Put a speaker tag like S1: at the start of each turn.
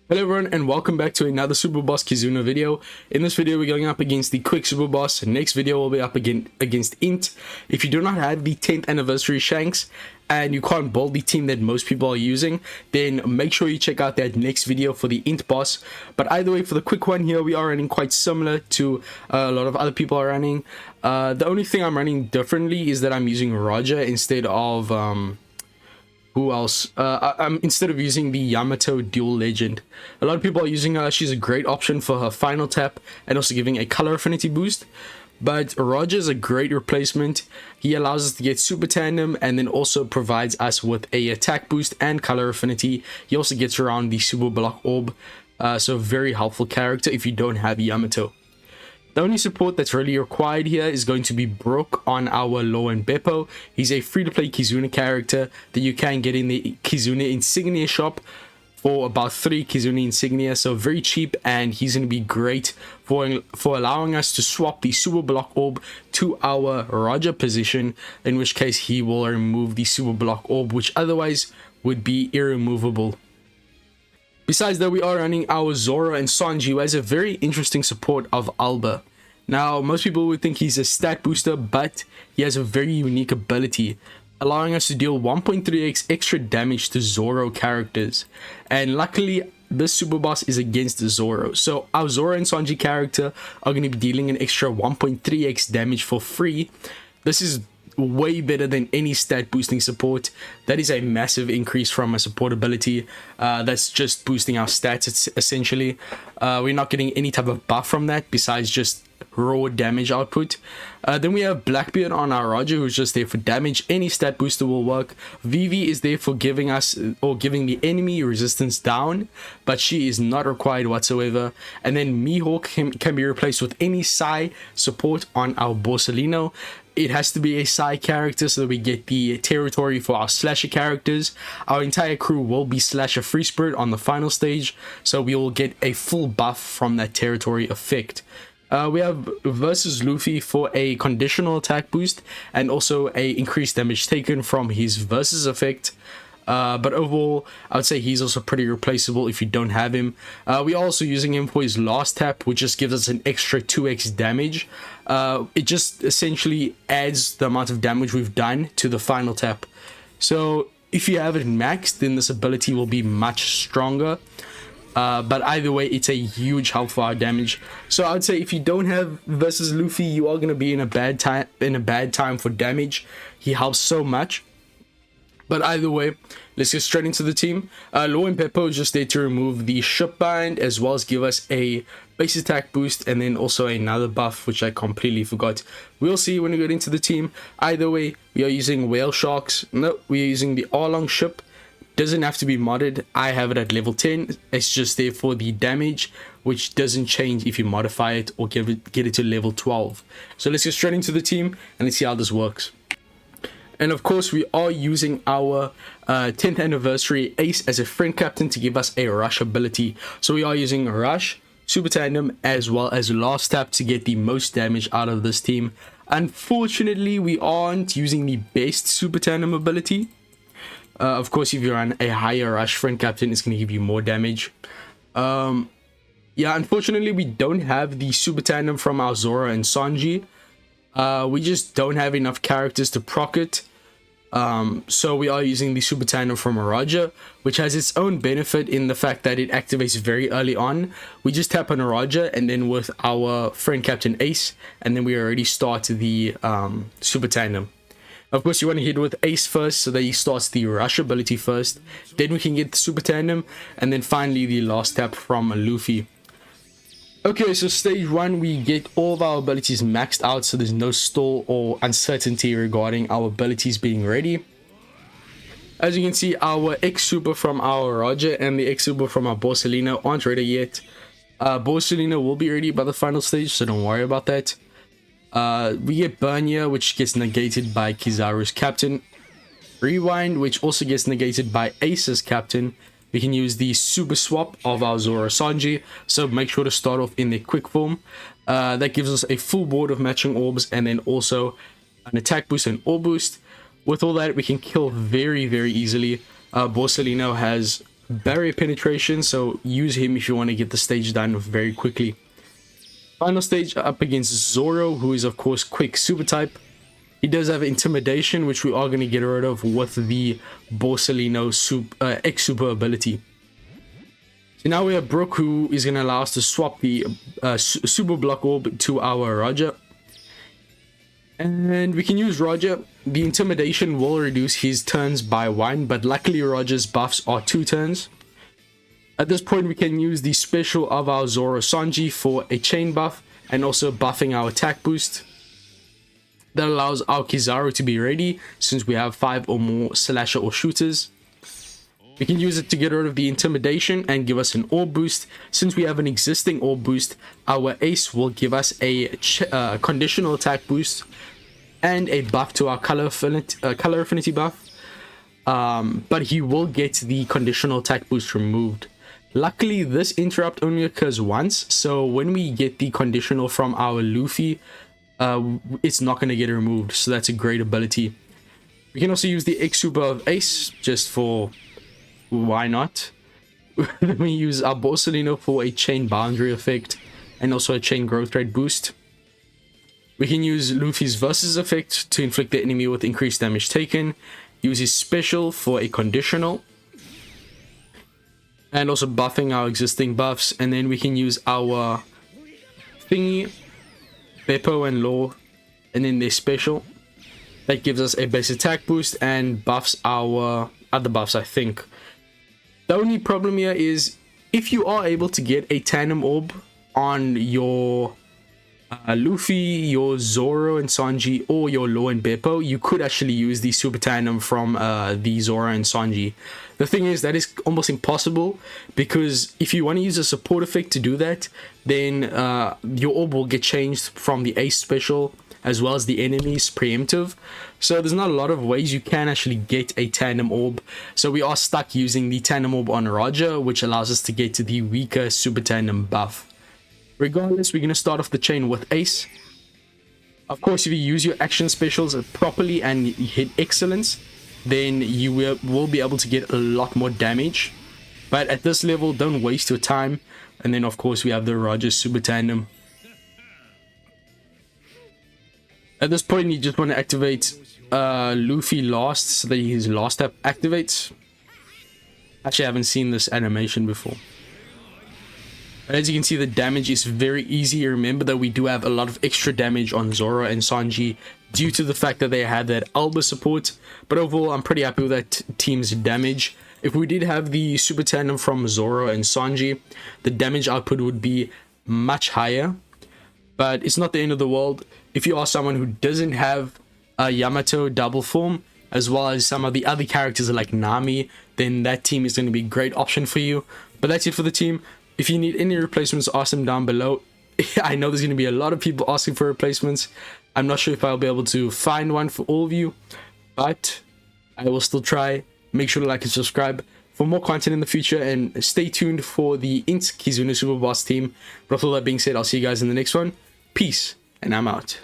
S1: Hello everyone and welcome back to another Superboss Kizuna video. In this video we're going up against the quick Superboss. Next video will be up against Int. If you do not have the 10th anniversary Shanks and you can't build the team that most people are using, then make sure you check out that next video for the Int boss. But either way, for the quick one here, we are running quite similar to a lot of other people are running. The only thing I'm running differently is that I'm using Roger instead of who else? I'm instead of using the Yamato Duel Legend. A lot of people are using her. She's a great option for her final tap and also giving a color affinity boost. But Roger is a great replacement. He allows us to get super tandem and then also provides us with a attack boost and color affinity. He also gets around the super block orb. So very helpful character if you don't have Yamato. The only support that's really required here is going to be Brook on our low end Beppo. He's a free-to-play Kizuna character that you can get in the Kizuna Insignia shop for about 3 Kizuna Insignia, so very cheap, and he's going to be great for allowing us to swap the Super Block Orb to our Roger position, in which case he will remove the Super Block Orb, which otherwise would be irremovable. Besides that, we are running our Zoro and Sanji, who has a very interesting support of Alba. Now, most people would think he's a stat booster, but he has a very unique ability, allowing us to deal 1.3x extra damage to Zoro characters. And luckily, this super boss is against Zoro. So our Zoro and Sanji character are going to be dealing an extra 1.3x damage for free. This is way better than any stat boosting support. That is a massive increase from a support ability that's just boosting our stats essentially. We're not getting any type of buff from that besides just raw damage output. Then we have Blackbeard on our Roger, who's just there for damage. Any stat booster will work. Vivi is there for giving us or giving the enemy resistance down, but she is not required whatsoever. And then Mihawk can be replaced with any Psy support on our Borsalino. It has to be a Psy character so that we get the territory for our slasher characters. Our entire crew will be slasher free spirit on the final stage, so we will get a full buff from that territory effect. We have versus Luffy for a conditional attack boost and also a increased damage taken from his versus effect. But overall, I would say he's also pretty replaceable if you don't have him. We're also using him for his last tap, which just gives us an extra 2x damage. It just essentially adds the amount of damage we've done to the final tap. So if you have it maxed, then this ability will be much stronger. But either way, it's a huge help for our damage. So I would say if you don't have versus Luffy, you are going to be in a bad time for damage. He helps so much. But either way, let's get straight into the team. Law and Beppo is just there to remove the ship bind as well as give us a base attack boost and then also another buff, which I completely forgot. We'll see when we get into the team. Either way, we are using whale sharks. No, we are using the Arlong ship. Doesn't have to be modded. I have it at level 10. It's just there for the damage, which doesn't change if you modify it or get it to level 12. So let's get straight into the team and let's see how this works. And of course, we are using our 10th anniversary Ace as a friend captain to give us a rush ability. So we are using Rush, Super Tandem, as well as Last Tap to get the most damage out of this team. Unfortunately, we aren't using the best Super Tandem ability. Of course, if you run a higher Rush friend captain, it's going to give you more damage. Yeah, unfortunately, we don't have the Super Tandem from our Zoro and Sanji. We just don't have enough characters to proc it. So we are using the Super Tandem from Roger, which has its own benefit in the fact that it activates very early on. We just tap on a Roger and then with our friend Captain Ace, and then we already start the Super Tandem. Of course, you want to hit with Ace first so that he starts the Rush ability first. Then we can get the Super Tandem, and then finally the last tap from Luffy. Okay, so stage 1, we get all of our abilities maxed out, so there's no stall or uncertainty regarding our abilities being ready. As you can see, our X Super from our Roger and the X Super from our Borsalino aren't ready yet. Borsalino will be ready by the final stage, so don't worry about that. We get Burn here, which gets negated by Kizaru's Captain. Rewind, which also gets negated by Ace's Captain. We can use the super swap of our Zoro Sanji, so make sure to start off in the quick form. That gives us a full board of matching orbs and then also an attack boost and orb boost. With all that, we can kill very, very easily. Borsalino has barrier penetration, so use him if you want to get the stage done very quickly. Final stage up against Zoro, who is of course quick super type. He does have intimidation, which we are going to get rid of with the Borsalino X super ability. So now we have Brook, who is going to allow us to swap the super block orb to our Roger. And we can use Roger. The intimidation will reduce his turns by 1, but luckily Roger's buffs are 2 turns. At this point, we can use the special of our Zoro Sanji for a chain buff and also buffing our attack boost. That allows our Kizaru to be ready since we have 5 or more slasher or shooters. We can use it to get rid of the intimidation and give us an orb boost. Since we have an existing orb boost, our ace will give us a conditional attack boost and a buff to our color affinity buff. But he will get the conditional attack boost removed. Luckily, this interrupt only occurs once, so when we get the conditional from our Luffy, it's not going to get removed, so that's a great ability. We can also use the X super of Ace, just for why not. Then we use our Borsalino for a chain boundary effect, and also a chain growth rate boost. We can use Luffy's versus effect to inflict the enemy with increased damage taken, use his special for a conditional, and also buffing our existing buffs. And then we can use our thingy, Beppo and Law, and then their special. That gives us a base attack boost and buffs our other buffs, I think. The only problem here is if you are able to get a tandem orb on your Luffy, your Zoro and Sanji, or your Law and Beppo, you could actually use the super tandem from the Zoro and Sanji. The thing is, that is almost impossible, because if you want to use a support effect to do that, then your orb will get changed from the ace special as well as the enemy's preemptive. So there's not a lot of ways you can actually get a tandem orb. So we are stuck using the tandem orb on Roger, which allows us to get to the weaker super tandem buff. Regardless, we're going to start off the chain with Ace. Of course, if you use your action specials properly and you hit excellence, then you will be able to get a lot more damage. But at this level, don't waste your time. And then, of course, we have the Roger Super Tandem. At this point, you just want to activate Luffy last, so that his last tap activates. Actually, I haven't seen this animation before. As you can see, the damage is very easy. Remember that we do have a lot of extra damage on Zoro and Sanji due to the fact that they had that Alba support. But overall, I'm pretty happy with that team's damage. If we did have the super tandem from Zoro and Sanji, the damage output would be much higher. But it's not the end of the world. If you are someone who doesn't have a Yamato double form, as well as some of the other characters like Nami, then that team is going to be a great option for you. But that's it for the team. If you need any replacements, ask them down below. I know there's going to be a lot of people asking for replacements. I'm not sure if I'll be able to find one for all of you, but I will still try. Make sure to like and subscribe for more content in the future, and stay tuned for the Kizuna Superboss team. But with all that being said, I'll see you guys in the next one. Peace, and I'm out.